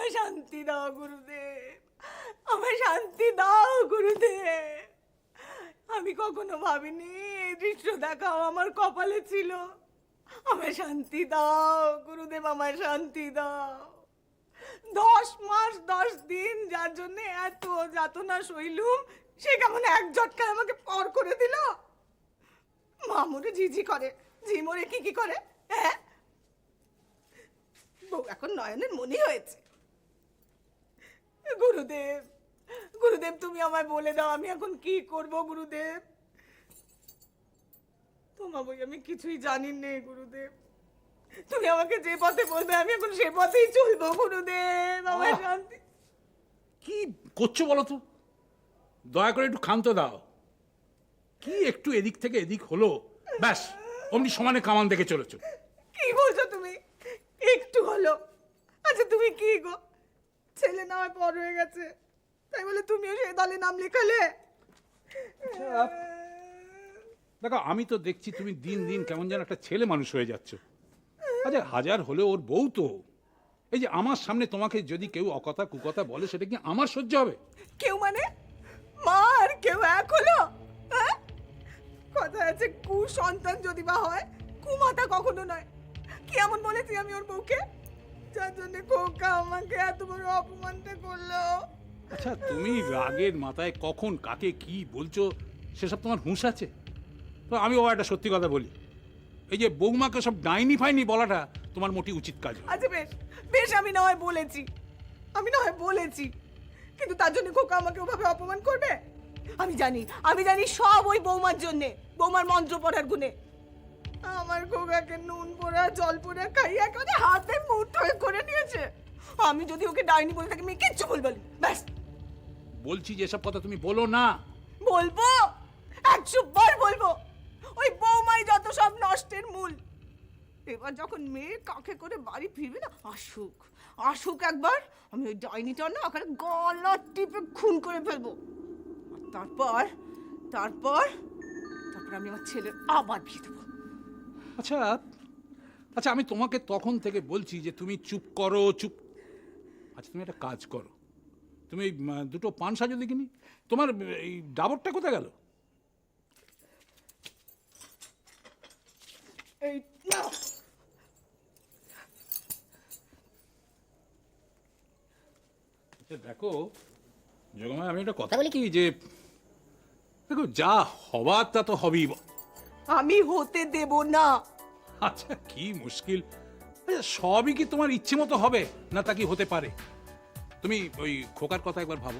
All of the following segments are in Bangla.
আমায় শান্তি দাও গুরুদেব, আমায় শান্তি দাও গুরুদেব। আমি কখনো ভাবিনি এই দৃশ্য দেখাও আমার কপালে ছিল। আমায় শান্তি দাও গুরুদেব, আমায় শান্তি দাও। 10 মাস 10 দিন যার জন্য এত যাতনা সইলুম, সে কেমন এক ঝটকায় আমাকে পর করে দিল। মা মরে ঝিঝি করে, ঝি মরে কি করে। হ্যাঁ, বউ এখন নয়নের মনি হয়েছে। গুরুদেব, গুরুদেব তুমি আমায় বলে দাও আমি এখন কি করব গুরুদেব। তোমার বই আমি কিছুই জানি নে গুরুদেব, তুমি আমাকে যে পথে বলবে আমি এখন সে পথেই চলবো গুরুদেব। আমার শান্তি। কি করছো বলো তো? দয়া করে একটু ক্ষান্ত দাও। কি একটু এদিক থেকে এদিক হলো, ব্যাস অমনি সমানে কামান দেখে চলেছো। কি বলছো তুমি? একটু হলো? আচ্ছা তুমি কি গো, ছেলে না হয় পর হয়ে গেছে তাই বলে তুমিও সেই দলে নাম লেখালে? দেখো, আমি তো দেখছি তুমি দিন দিন কেমন যেন একটা ছেলে মানুষ হয়ে যাচ্ছ। আচ্ছা, হাজার হলে ওর বউ তো। এই যে আমার সামনে তোমাকে যদি কেউ অকথা কুকথা বলে, সেটা কি আমার সহ্য হবে? কেউ মানে মার কেউ এক হলো? হ্যাঁ, কথা আছে কু সন্তান যদি বা হয়, কুমাতা কখনো নয়। কি এমন বলেছি আমি ওর বউকে যার জন্য খোকা আমাকে এত বড় অপমানটা করলো? আচ্ছা, তুমি রাগের মাথায় কখন কাকে কি বলছো সেসব তোমার হুঁশ আছে? তো আমি ও একটা সত্যি কথা বলি, এই যে বৌমাকে সব ডাইনি ফাইনি বলাটা তোমার মোটি উচিত কাজ নয়। আচ্ছা বেশ বেশ, আমি না হয় বলেছি, আমি না হয় বলেছি, কিন্তু তার জন্য খোকা আমাকে ওভাবে অপমান করবে? আমি জানি সব ওই বৌমার জন্যে, বৌমার মন্ত্র পড়ার গুণে। আমার খোকাকে নুন পোড়া জল পোড়া খাইয়ে একেবারে হাতে মুঠোয় করে নিয়েছে। আমি যদি ওকে ডাইনি বলে থাকি আমি কিচ্ছু বলবো না, ব্যাস। বলছি যে এসব কথা তুমি বলো না। বলবো, 100 বার বলবো। ওই বৌমাই যত সব নষ্টের মূল। এবার যখন মেয়ে কাকে করে বাড়ি ফিরবে না, আসুক আসুক একবার, আমি ওই ডাইনিটা না ওখানে গলা টিপে খুন করে ফেলবো। আর তারপর তারপর তারপর আমি আমার ছেলের আবার বিয়ে দেবো। আচ্ছা আচ্ছা, আমি তোমাকে তখন থেকে বলছি যে তুমি চুপ করো, চুপ। আচ্ছা, তুমি একটা কাজ করো, তুমি দুটো পান সাজো দেখিনি। তোমার এই ডাবরটা কোথায় গেল? এই নাও। আচ্ছা দেখো জগমায়, আমি একটা কথা বলি কি, যে দেখো যা হবার তা তো হবেই। আমি হতে দেব না। আচ্ছা, কি মুশকিল। আচ্ছা, সবই কি তোমার ইচ্ছে মতো হবে না তা কি হতে পারে? তুমি ওই খোকার কথা একবার ভাবো,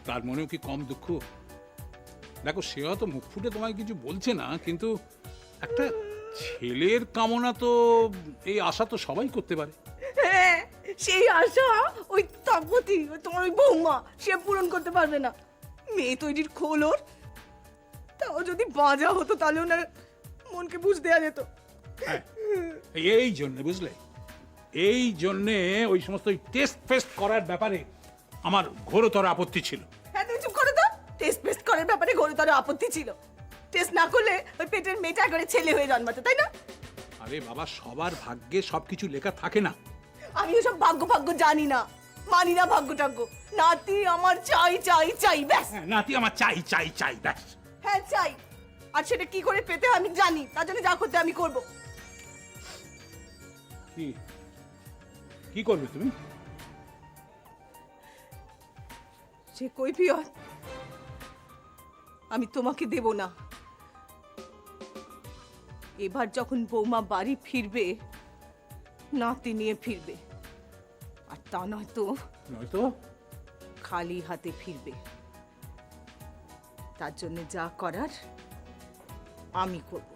তার মনেও কি কম দুঃখ? দেখো, সে হয়তো মুখ ফুটে তোমায় কিছু বলছে না, কিন্তু একটা ছেলের কামনা তো, এই আশা তো সবাই করতে পারে। হ্যাঁ, সেই আশা ওই তাপতি, তোমার ওই বৌমা, সে পূরণ করতে পারবে না। মেয়ে তৈরির খোল ওর। তাও যদি বাজা হতো তাহলে ওনার মনকে বুঝ দেওয়া যেত। হ্যাঁ, এই জন্য বুঝলে, এই জন্যে ওই সমস্ত টেস্ট ফেস্ট করার ব্যাপারে আমার ঘোরতর আপত্তি ছিল। হ্যাঁ, তুমি চুপ করো তো। টেস্ট পেস্ট করার ব্যাপারে ঘোরতর আপত্তি ছিল? টেস্ট না করলে ওই পেটের মেয়েটা করে ছেলে হয়ে জন্মাতো, তাই না? আরে বাবা, সবার ভাগ্যে সবকিছু লেখা থাকে না। আমি ওসব ভাগ্য ভাগ্য জানি না, মানি না ভাগ্য টাগ্য। নাতি আমার চাই চাই চাই, ব্যাস। হ্যাঁ, নাতি আমার চাই চাই চাই, ব্যাস। হ্যাঁ চাই, আর সেটা কি করে পেতে হয় আমি জানি, তার জন্য যা করতে আমি করব। কি কি করবে তুমি? সে কৈফিয়ত আমি তোমাকে দেব না। এবার যখন বৌমা বাড়ি ফিরবে, নাতি নিয়ে ফিরবে, আর তা নয়তো নয়তো খালি হাতে ফিরবে। তার জন্য যা করার আমি করব।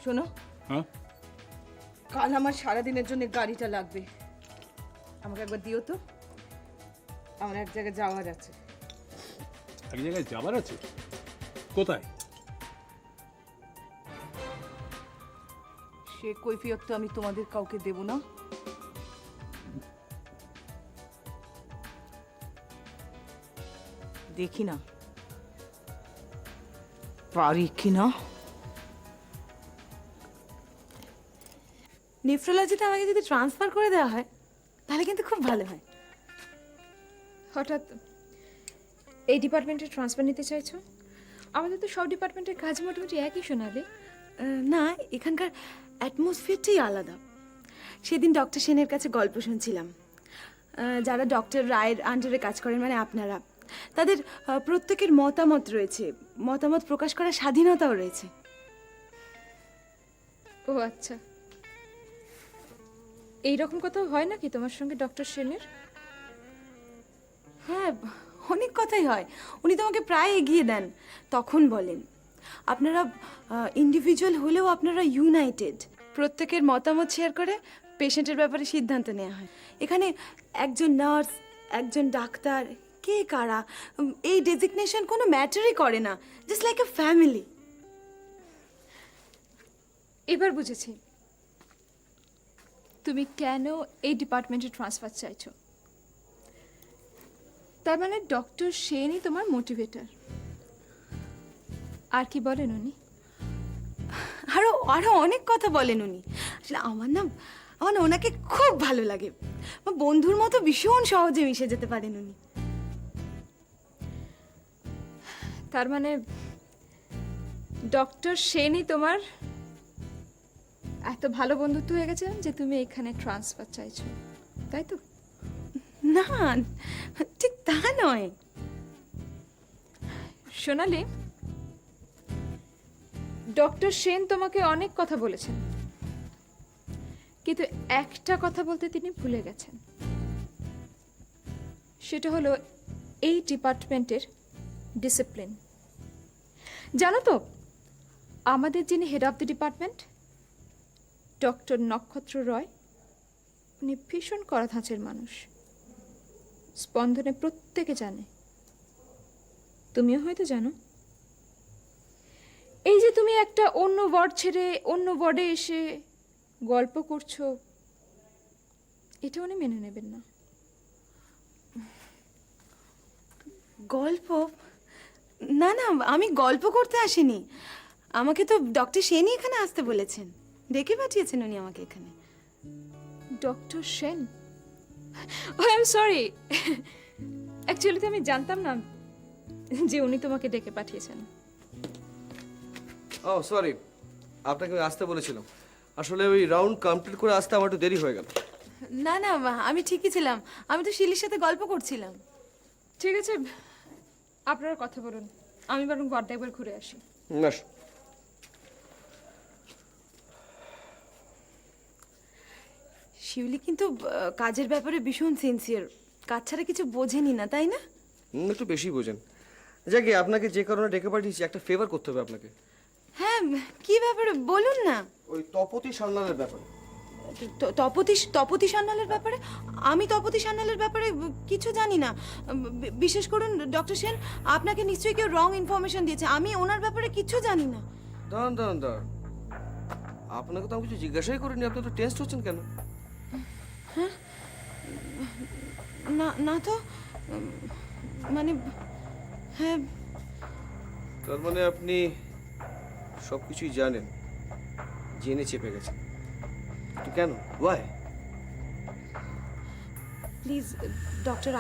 শোনো, হ্যাঁ, কাল আমার সারাদিনের জন্য গাড়িটা লাগবে, আমাকে একবার দিও তো। আমার এক জায়গায় যাওয়ার আছে। এক জায়গায় যাবার আছে? কোথায়? সে কৈফিয়ত তো আমি তোমাদের কাউকে দেব না। দেখি না পারি কিনা। নেফ্রোলজিতে আমাকে যদি ট্রান্সফার করে দেওয়া হয় তাহলে কিন্তু খুব ভালো হয়। হঠাৎ এই ডিপার্টমেন্টে ট্রান্সফার নিতে চাইছো? আমাদের তো সব ডিপার্টমেন্টের কাজ মোটামুটি একই, সোনালি। না, এখানকার অ্যাটমসফিয়ারটাই আলাদা। সেদিন ডক্টর সেনের কাছে গল্প শুনছিলাম। যারা ডক্টর রায়ের আন্ডারে কাজ করেন, মানে আপনারা, তাদের প্রত্যেকের মতামত রয়েছে, মতামত প্রকাশ করার স্বাধীনতাও রয়েছে। ও আচ্ছা, এইরকম কথাও হয় নাকি তোমার সঙ্গে ডক্টর সেনের? হ্যাঁ, অনেক কথাই হয়। উনি তোমাকে প্রায় এগিয়ে দেন, তখন বলেন আপনারা ইন্ডিভিজুয়াল হলেও আপনারা ইউনাইটেড। প্রত্যেকের মতামত শেয়ার করে পেশেন্টের ব্যাপারে সিদ্ধান্ত নেওয়া হয়। এখানে একজন নার্স, একজন ডাক্তার, কে কারা, এই ডেজিগনেশন কোনো ম্যাটারই করে না। Just like a family. এবার বুঝেছি তুমি কেন এই ডিপার্টমেন্টে ট্রান্সফার চাইছো। তার মানে ডক্টর সেনই তোমার মোটিভেটর। আর কি বলেন উনি? আরো আরো অনেক কথা বলেন উনি। আসলে আমার না ওনাকে খুব ভালো লাগে। বন্ধুর মতো ভীষণ সহজে মিশে যেতে পারেন উনি। তার মানে ডক্টর সেনই তোমার এত ভালো বন্ধুত্ব হয়ে গেছে যে তুমি এখানে ট্রান্সফার চাইছো, তাই তো? না, ঠিক তা নয়। সোনালি, ডক্টর সেন তোমাকে অনেক কথা বলেছেন, কিন্তু একটা কথা বলতে তিনি ভুলে গেছেন। সেটা হলো এই ডিপার্টমেন্টের ডিসিপ্লিন। জানো তো, আমাদের যিনি head of the department, doctor নক্ষত্র রয়, উনি ভীষণ কড়া ধাঁচের মানুষ। স্পন্দনে প্রত্যেকে জানে, তুমিও হয়তো জানো। এই যে তুমি একটা অন্য ওয়ার্ড ছেড়ে অন্য ওয়ার্ডে এসে গল্প করছো, এটা উনি মেনে নেবেন না। গল্প? না না, আমি গল্প করতে আসিনি। আমাকে তো ডক্টর সেনই এখানে আসতে বলেছেন, ডেকে পাঠিয়েছেন উনি আমাকে এখানে। ডক্টর সেন? ও আই এম সরি, অ্যাকচুয়ালি তো আমি জানতাম না যে উনি তোমাকে ডেকে পাঠিয়েছেন। ও সরি, আপনাকে আমি আসতে বলেছিলাম। আসলে ওই রাউন্ড কমপ্লিট করে আসতে আমার একটু দেরি হয়ে গেল। না না, আমি ঠিকই ছিলাম। আমি তো শিলির সাথে গল্প করছিলাম। ঠিক আছে, আপনারা কথা বলুন, আমি বরং ওয়ার্ডটা একবার ঘুরে আসি। ব্যাস। শিউলি কিন্তু কাজের ব্যাপারে ভীষণ সিনসিয়ার। কাজ ছাড়া কিছু বোঝেনি না, তাই না? একটু বেশি বোঝেন। যাকে আপনাকে যে কারণে ডেকে পাঠিয়েছি, একটা ফেভার করতে হবে আপনাকে। হ্যাঁ, কি ব্যাপারে বলুন না। ওই তপতি সান্যালের ব্যাপারে। তপতি সান্যালের ব্যাপারে? আমি তপতি সান্যালের ব্যাপারে কিছু জানি না। বিশেষ করুন ডক্টর সেন, আপনাকে নিশ্চয়ই কেউ রং ইনফরমেশন দিয়েছে। আমি ওনার ব্যাপারে কিছু জানি না। দাঁড়ান দাঁড়ান দাঁড়ান, আপনাকে তো আমি কিছু জিজ্ঞাসাই করিনি, আপনি তো টেন্সড হচ্ছেন কেন? না না তো, মানে হ্যাঁ। তার মানে আপনি সব কিছুই জানেন, জেনে চেপে গেছেন। তো কেন, ওয়াই? প্লিজ ডক্টর,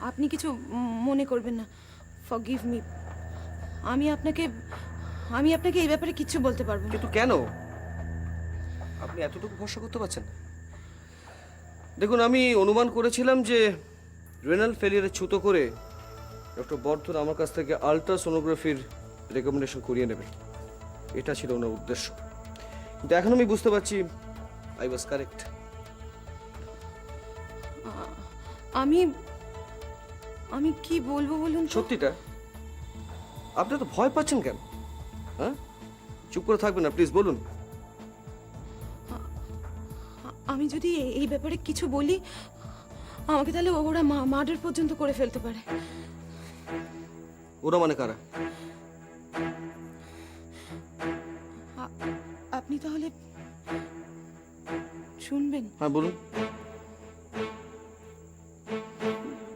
আপনি কিছু মনে করবেন না। Forgive me. আমি আপনাকে এই ব্যাপারে কিছু বলতে পারবো না। কিন্তু কেন? আপনি এতটুকু ভরসা করতে পারছেন না? দেখুন, আমি অনুমান করেছিলাম যে রেনাল ফেলিয়ারে ছুতো করে ডক্টর বর্ধন আমার কাছ থেকে আল্ট্রাসোনোগ্রাফির রেকমেন্ডেশন করিয়ে নেবেন। এটা ছিল ওনার উদ্দেশ্য। কিন্তু এখন আমি বুঝতে পারছি আই ওয়াজ কারেক্ট। আমি কি বলবো বলুন তো? সত্যিটা। আপনি তো ভয় পাচ্ছেন কেন? হ্যাঁ, চুপ করে থাকবেন না, প্লিজ বলুন। আমি যদি এই ব্যাপারে কিছু বলি, আমাকে তাহলে ওরা মার্ডার পর্যন্ত করে ফেলতে পারে। ওরা মানে কারা? আপনি তাহলে শুনবেন? হ্যাঁ বলুন।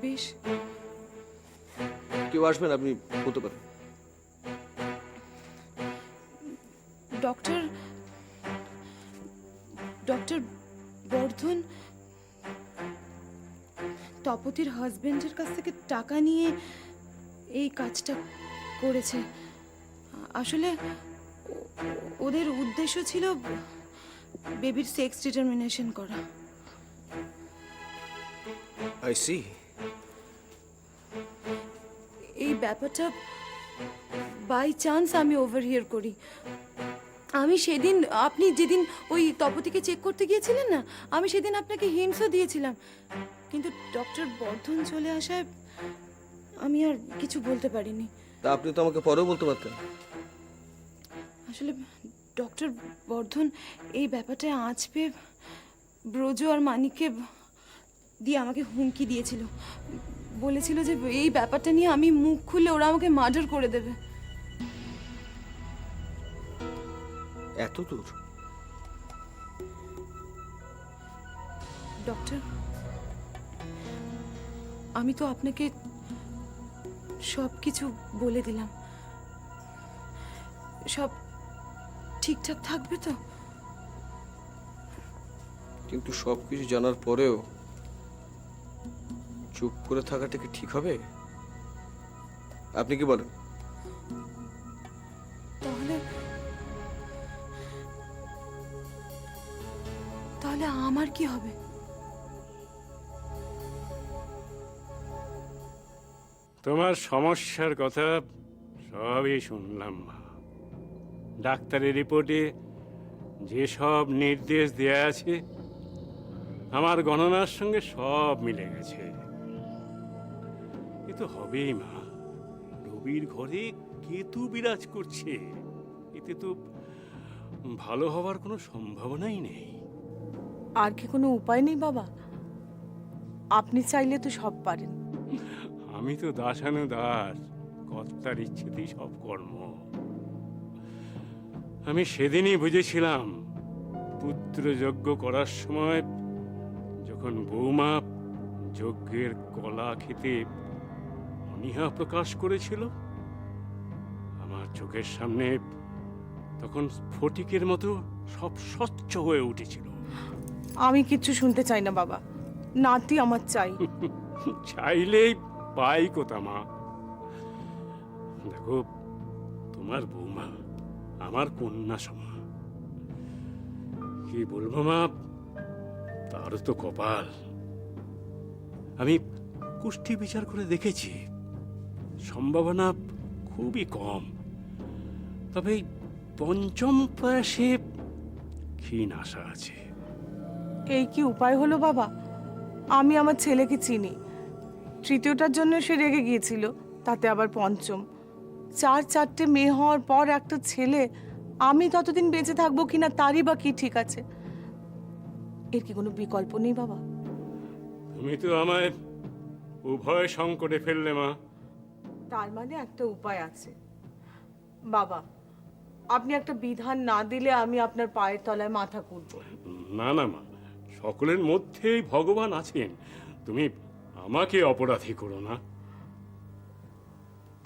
বেশ। কেউ আসবেন, আপনি বলতে পারেন। ডক্টর বর্ধন তপতির হাজবেন্ডের কাছ থেকে টাকা নিয়ে এই কাজটা করেছে। আসলে ওদের উদ্দেশ্য ছিল বেবির সেক্স ডিটারমিনেশন করা। I see. এই ব্যাপারটা বাই চান্স আমি ওভারহিয়ার করি। আমি সেদিন, আপনি যেদিন ওই তপতিকে চেক করতে গিয়েছিলেন না, আমি সেদিন আপনাকে হিন্টসও দিয়েছিলাম, কিন্তু ডক্টর বর্ধন চলে আসায় আমি আর কিছু বলতে পারিনি। তা আপনি তো আমাকে পরেও বলতে পারতেন। আসলে ডক্টর বর্ধন এই ব্যাপারটায় আঁচ পেয়ে ব্রজ আর মানিককে দিয়ে আমাকে হুমকি দিয়েছিল। বলেছিল যে এই ব্যাপারটা নিয়ে আমি মুখ খুললে ওরা আমাকে মার্ডার করে দেবে। এত দূর? ডক্টর, আমি তো আপনাকে সব কিছু বলে দিলাম। সব ঠিকঠাক থাকবে তো? কিন্তু সবকিছু জানার পরেও চুপ করে থাকাটা কি ঠিক হবে? আপনি কি বলেন? তাহলে তাহলে আমার কি হবে? তোমার সমস্যার কথা সবই শুনলাম মা। ডাক্তারের রিপোর্টে যেসব নির্দেশ দেয়া আছে আমার গণনার সঙ্গে সব মিলে গেছে। এ তো হবেই মা, রবির ঘরে কেতু বিরাজ করছে, এতে তো ভালো হওয়ার কোনো সম্ভাবনাই নেই। আর কি কোনো উপায় নেই বাবা? আপনি চাইলে তো সব পারেন। আমি তো দাসানুদাস, কর্তার ইচ্ছেতেই সব কর্ম। আমি সেদিনই বুঝেছিলাম পুত্র যজ্ঞ করার সময়, যখন বৌমা যজ্ঞের কলা খেতে অনীহা প্রকাশ করেছিল, আমার চোখের সামনে তখন স্ফটিকের মতো সব স্বচ্ছ হয়ে উঠেছিল। আমি কিচ্ছু শুনতে চাই না বাবা, নাতি আমার চাই। চাইলেই পাই কোথা মা। দেখো, তোমার বৌমা আমার কন্যা সমা। কি বলবো মা, তারও তো কপাল। আমি কুষ্ঠি বিচার করে দেখেছি, সম্ভাবনা খুবই কম। তবে পঞ্চম প্রয়াসে ক্ষীণ আশা আছে। এই কি উপায় হলো বাবা? আমি আমার ছেলেকে চিনি। তৃতীয়টার জন্য সে রেগে গিয়েছিল, তাতে আবার পঞ্চম। চারটে মেয়ে হওয়ার পর একটা ছেলে, আমি ততদিন বেঁচে থাকবো কিনা তারই বা কি ঠিক আছে? এর কি কোনো বিকল্প নেই বাবা? তুমি তো আমায় উভয় সংকটে ফেললে মা। তার মানে একটা উপায় আছে বাবা। আপনি একটা বিধান না দিলে আমি আপনার পায়ের তলায় মাথা কুটবো। না না মা, সকলের মধ্যেই ভগবান আছেন, তুমি আমাকে অপরাধী করো না।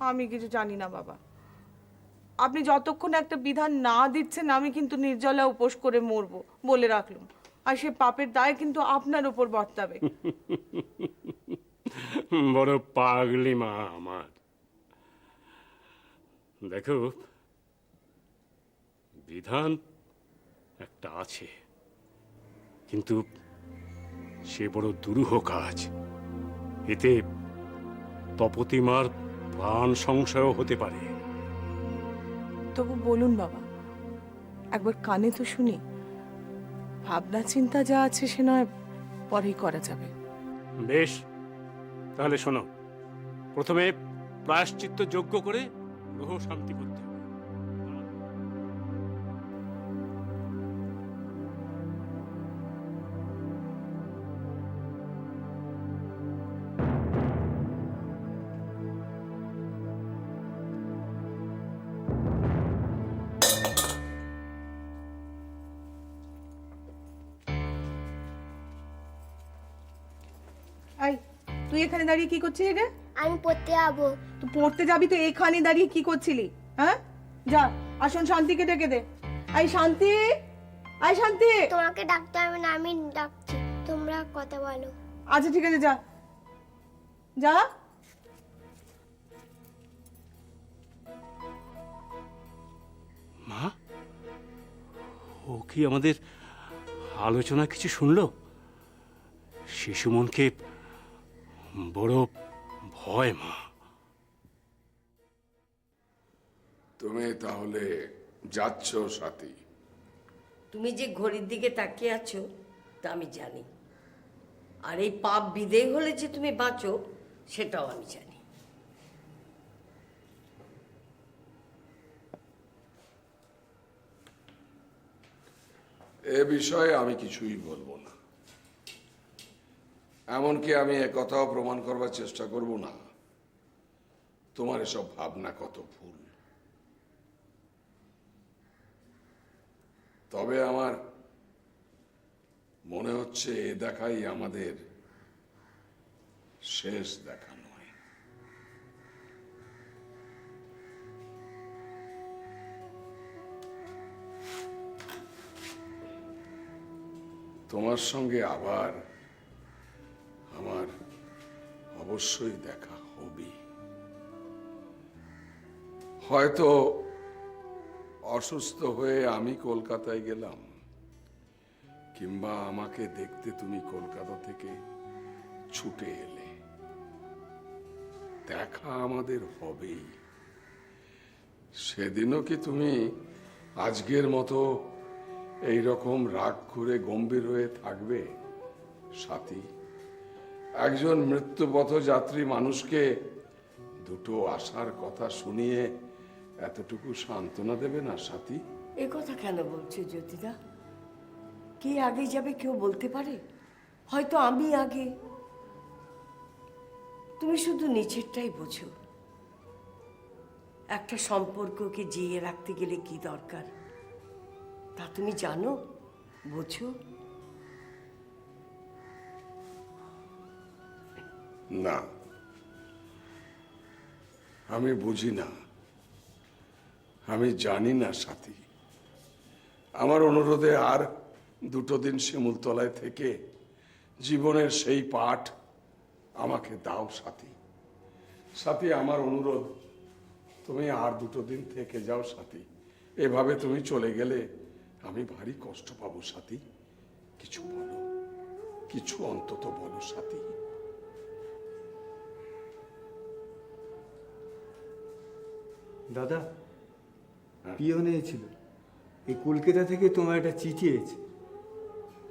আমি কিছু জানি না বাবা। আপনি যতক্ষণ একটা বিধান না দিচ্ছেন আমি কিন্তু নির্জলা উপোস করে মরবো বলে রাখলাম। আর সে পাপের দায় কিন্তু আপনার উপর বর্তাবে। বড় পাগলি মা আমার। দেখো, বিধান একটা আছে, কিন্তু সে বড় দুরূহ কাজ। এতে তপতিমার প্রাণ সংশয় হতে পারে। তবু বলুন বাবা, একবার কানে তো শুনি। ভাবনা চিন্তা যা আছে সে নয় পরেই করা যাবে। বেশ, তাহলে শোনো, প্রথমে প্রায়শ্চিত্ত যজ্ঞ করে গ্রহ শান্তি করতে হবে। এই, তুই এখানে দাঁড়িয়ে কি করছিস রে? আমি পড়তে যাবো। তুই পড়তে যাবি তো এখানে দাঁড়িয়ে কি করছিলি? হ্যাঁ, যা আসুন শান্তিকে ডেকে দে। আই শান্তি, আই শান্তি। তোমাকে ডাকতে হবে না, আমি ডাকছি, তোমরা কথা বলো। আচ্ছা ঠিক আছে, যা যা। মা, ও কি আমাদের আলোচনা কিছু শুনলো? শিশু মনকে বড় ভয় মা। তুমি তাহলে যাচ্ছ সাথী? তুমি যে ঘড়ির দিকে তাকিয়ে আছো তা আমি জানি, আর এই পাপ বিদেয় হলে যে তুমি বাঁচো সেটাও আমি জানি। এ বিষয়ে আমি কিছুই বলবো না, এমনকি আমি একথাও প্রমাণ করবার চেষ্টা করব না তোমার এসব ভাবনা কত ভুল। তবে আমার মনে হচ্ছে এ দেখাই আমাদের শেষ দেখা নয়। তোমার সঙ্গে আবার আমার অবশ্যই দেখা হবে। হয়তো অসুস্থ হয়ে আমি কলকাতায় গেলাম, কিংবা আমাকে দেখতে তুমি কলকাতা থেকে ছুটে এলে। দেখা আমাদের হবেই। সেদিনও কি তুমি আজকের মতো এই রকম রাগ করে গম্ভীর হয়ে থাকবে সাথী? একজন মৃত্যুপথ যাত্রী মানুষকে দুটো আশার কথা শুনিয়ে এতটুকু সান্ত্বনা দেবে না সাথী? এ কথা কেন বলছো জ্যোতিদা? কে আগে যাবে কেউ বলতে পারে? হয়তো আমি আগে। তুমি শুধু নিচেরটাই বোঝো। একটা সম্পর্ককে জিয়ে রাখতে গেলে কি দরকার তা তুমি জানো, বোঝো? না, আমি বুঝি না, আমি জানি না সাথী। আমার অনুরোধে আর দুটো দিন শিমুলতলায় থেকে জীবনের সেই পাঠ আমাকে দাও সাথী। সাথী, আমার অনুরোধ, তুমি আর দুটো দিন থেকে যাও সাথী। এভাবে তুমি চলে গেলে আমি ভারী কষ্ট পাবো সাথী। কিছু বলো, কিছু অন্তত বলো সাথী। দাদা, পিয়ন এসেছিল। এই কলকাতা থেকে তোমার একটা চিঠি এসেছে।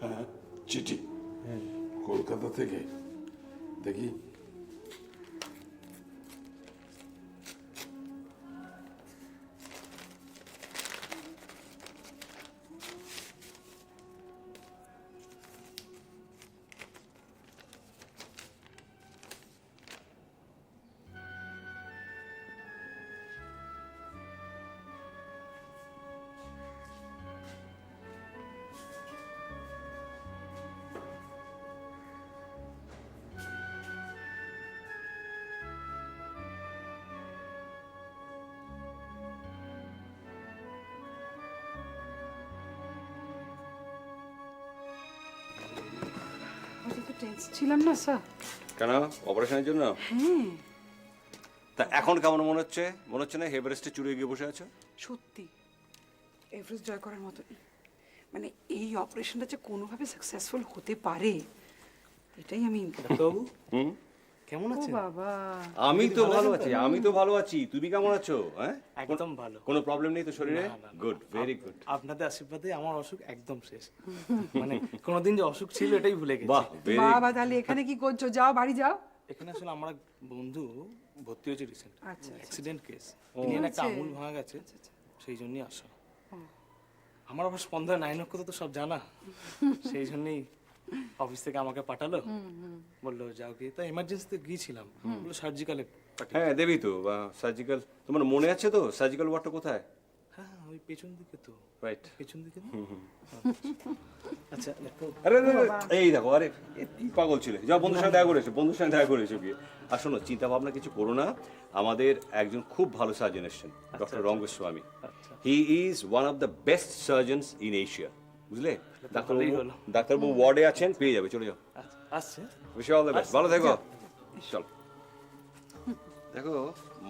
হ্যাঁ, চিঠি? কলকাতা থেকে? দেখি। ছিলাম না স্যার। কেন, অপারেশনের জন্য? তা এখন কেমন মনে হচ্ছে? মনে হচ্ছে না এভারেস্টে চুড়ে গিয়ে বসে আছো? সত্যি এভারেস্ট জয় করার মতো। মানে এই অপারেশনটা যে কোনোভাবে সাকসেসফুল হতে পারে এটাই আমি। ডাক্তারবাবু, কেমন ও বাবা, আমি তো ভালো আছি, আমি তো ভালো আছি। তুমি কেমন আছো? হ্যাঁ, একদম ভালো। কোনো প্রবলেম নেই তো শরীরে? Good, very good. আপনাদের আশীর্বাদে আমার অসুখ একদম শেষ। মানে কোনোদিন যে অসুখ ছিল এটাই ভুলে গেছি। বাহ, ভেরি। বাবা তাহলে এখানে কি করছো? যাও বাড়ি যাও। এখানে আসলে আমার এক বন্ধু ভর্তি হয়েছে রিসেন্ট, আচ্ছা, অ্যাক্সিডেন্ট কেস। একটা আঙুল ভাঙা গেছে, সেই জন্যই আসা। আমার আবার স্পন্দন 9 নক্ষত্র তো সব জানা, সেই জন্যই অফিস থেকে আমাকে পাঠালো, বললো যাও গিয়ে। তা এমার্জেন্সিতে গিয়েছিলাম, বললো সার্জিক্যালে পাঠিয়ে। হ্যাঁ দেবী তো, সার্জিক্যাল। তোমার মনে আছে তো সার্জিক্যাল ওয়ার্ডটা কোথায়? হ্যাঁ, ওই পেছন দিকে তো। রাইট, পেছন দিকে না? আচ্ছা দেখো। আরে এই দেখো, আরে কি পাগল ছিল। যাও বন্ধুর সঙ্গে দেখা করেছো, বন্ধুর সঙ্গে দেখা করেছো গিয়ে। আর শোনো, চিন্তা ভাবনা কিছু করো না। আমাদের একজন খুব ভালো সার্জন এসেছেন, doctor Rangaswamy. He is one of the best surgeons in Asia, বুঝলে? ডাক্তারবাবু ওয়ার্ডে আছেন, পেয়ে যাবে, চলে যাও। আসছে। Wish you all the best, ভালো থেকো। চল। দেখো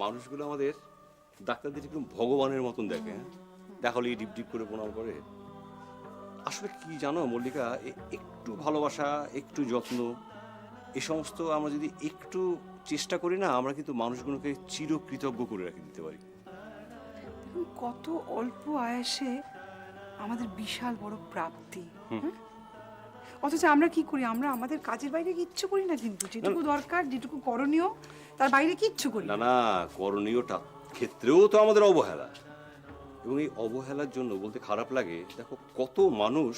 মানুষগুলো আমাদের ডাক্তারদের একদম ভগবানের মতন দেখে, হ্যাঁ? দেখালেই ডিপ ডিপ করে প্রণাম করে। আসলে কি জানো মল্লিকা, একটু ভালোবাসা, একটু যত্ন, এ সমস্ত আমরা যদি একটু চেষ্টা করি না, আমরা কিন্তু মানুষগুলোকে চিরকৃতজ্ঞ করে রেখে দিতে পারি। দেখুন, কত অল্প আয়াসে আমাদের বিশাল বড় প্রাপ্তি, হ্যাঁ? অথচ আমরা কি করি, আমরা আমাদের কাজের বাইরে কিচ্ছু করি না, কিন্তু যেটুকু দরকার, যেটুকু করণীয়, তার বাইরে কিচ্ছু করি না না। না, করণীয়টা ক্ষেত্রেও তো আমাদের অবহেলা, এবং এই অবহেলার জন্য বলতে খারাপ লাগে, দেখো কত মানুষ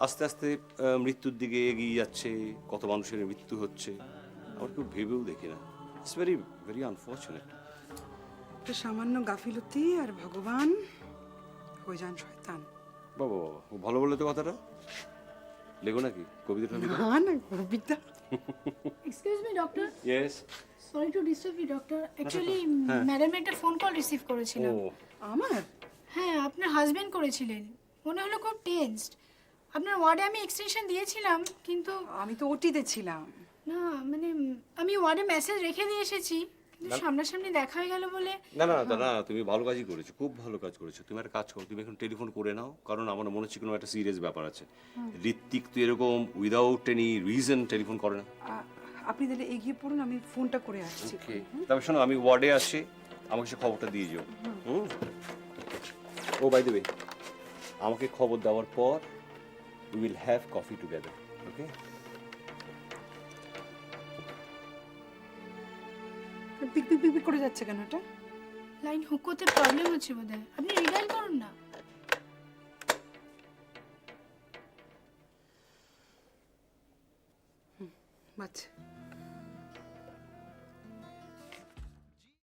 আস্তে আস্তে মৃত্যুর দিকে এগিয়ে যাচ্ছে, কত মানুষের মৃত্যু হচ্ছে, আমরা কেউ ভেবেও দেখি না। It's very very unfortunate. একটা সামান্য গাফিলতি আর ভগবান হয়ে যান শয়তান। বাবা বাবা, ভালো বললে তো কথাটা। লেগো নাকি কবিতাটা? না না, কবিতা। Excuse me doctor, yes. Sorry to disturb you doctor. Actually madam একটা ফোন কল রিসিভ করেছিলাম। ও আমার হ্যাঁ, আপনার হাজবেন্ড করেছিলেন, মনে হলো খুব টেনসড। আপনার ওয়ার্ডে আমি এক্সটেনশন দিয়েছিলাম, কিন্তু আমি তো ওটিতে ছিলাম। না মানে আমি ওয়ার্ডে মেসেজ রেখে দিয়ে এসেছি, কিন্তু সামনাসামনি দেখা হয়ে গেল বলে। না না না, তুমি ভালো কাজই করেছো, খুব ভালো কাজ করেছো। তুমি একটা কাজ করো, তুমি এখন টেলিফোন করে নাও, কারণ আমার মনে হচ্ছে কোনো একটা সিরিয়াস ব্যাপার আছে। ঋত্বিক তো এরকম উইদাউট এনি রিজন টেলিফোন করে না। আপনি তাহলে এগিয়ে পড়ুন, আমি ফোনটা করে আসছি। ওকে, তবে শোনো, আমি ওয়ার্ডে আসছি, আমাকে সে খবরটা দিয়ে যাও। ও বাই দ্য ওয়ে, আমাকে খবর দেওয়ার পর we will have coffee together, okay? পিক পিক পিক পিক করে যাচ্ছে কেন এটা? লাইন হুক করতে প্রবলেম হচ্ছে বোধহয়, আপনি রিডাইল করুন না। বাচ্চা